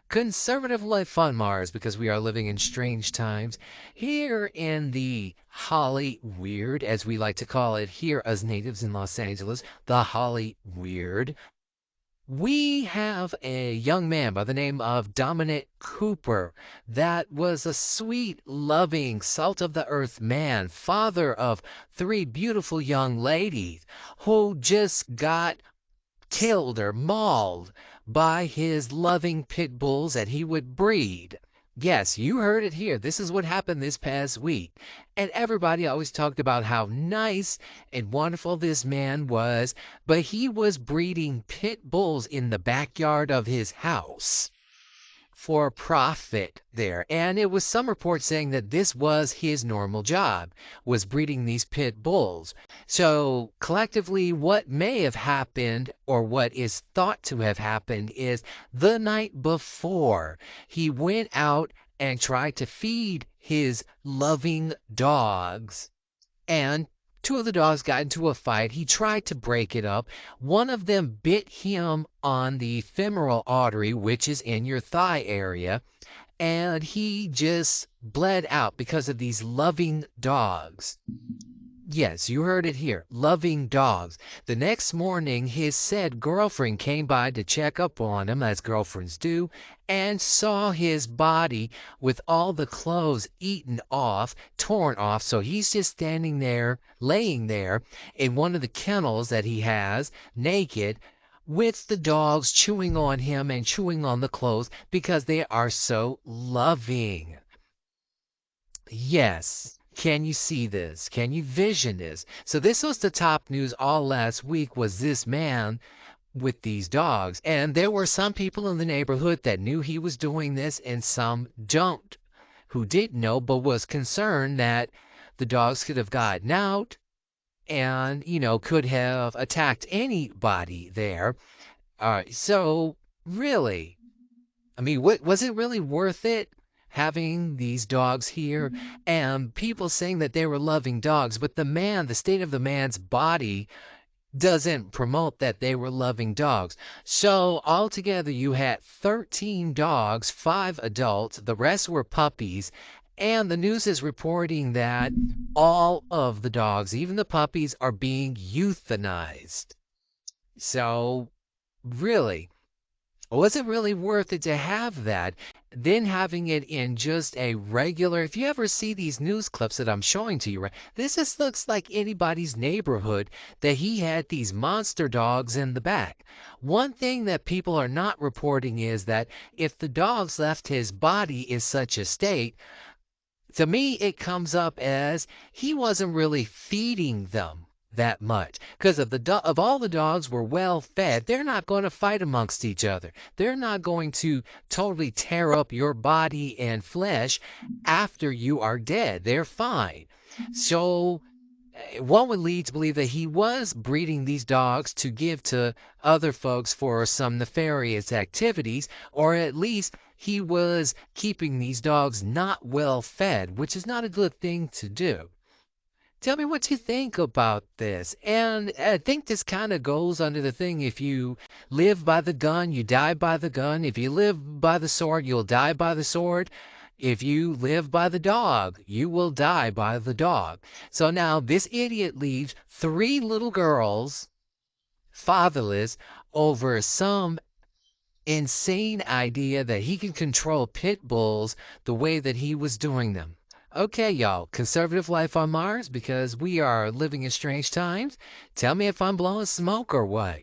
Conservative life on Mars because we are living in strange times. Here in the Holly Weird, as we like to call it here as natives in Los Angeles, the Holly Weird. We have a young man by the name of Dominic Cooper that was a sweet, loving, salt of the earth man, father of three beautiful young ladies who just got killed or mauled by his loving pit bulls that he would breed. Yes, you heard it here. This is what happened this past week. And everybody always talked about how nice and wonderful this man was, but he was breeding pit bulls in the backyard of his house for profit there. And it was some reports saying that this was his normal job, was breeding these pit bulls. So collectively, what may have happened or what is thought to have happened is the night before he went out and tried to feed his loving dogs, and two of the dogs got into a fight. He tried to break it up. One of them bit him on the femoral artery, which is in your thigh area, and he just bled out because of these loving dogs. Yes, you heard it here. Loving dogs. The next morning, his said girlfriend came by to check up on him, as girlfriends do, and saw his body with all the clothes eaten off, torn off. So he's just standing there, laying there in one of the kennels that he has, naked, with the dogs chewing on him and chewing on the clothes because they are so loving. Yes. Can you see this? Can you vision this? So this was the top news all last week, was this man with these dogs. And there were some people in the neighborhood that knew he was doing this and some don't, who didn't know but was concerned that the dogs could have gotten out and, could have attacked anybody there. All right, so really, I mean, was it really worth it having these dogs here and people saying that they were loving dogs, but the state of the man's body doesn't promote that they were loving dogs. So altogether, you had 13 dogs, 5 adults, the rest were puppies. And the news is reporting that all of the dogs, even the puppies, are being euthanized. So, really, was it really worth it to have that? Then having it in just a regular, if you ever see these news clips that I'm showing to you, right, this just looks like anybody's neighborhood that he had these monster dogs in the back. One thing that people are not reporting is that if the dogs left his body in such a state, to me it comes up as he wasn't really feeding them that much, because of all the dogs were well fed, they're not going to fight amongst each other. They're not going to totally tear up your body and flesh after you are dead. They're fine. So one would lead to believe that he was breeding these dogs to give to other folks for some nefarious activities, or at least he was keeping these dogs not well fed, which is not a good thing to do. Tell me what you think about this. And I think this kind of goes under the thing, if you live by the gun, you die by the gun. If you live by the sword, you'll die by the sword. If you live by the dog, you will die by the dog. So now this idiot leaves 3 little girls fatherless over some insane idea that he can control pit bulls the way that he was doing them. Okay, y'all, conservative life on Mars because we are living in strange times. Tell me if I'm blowing smoke or what.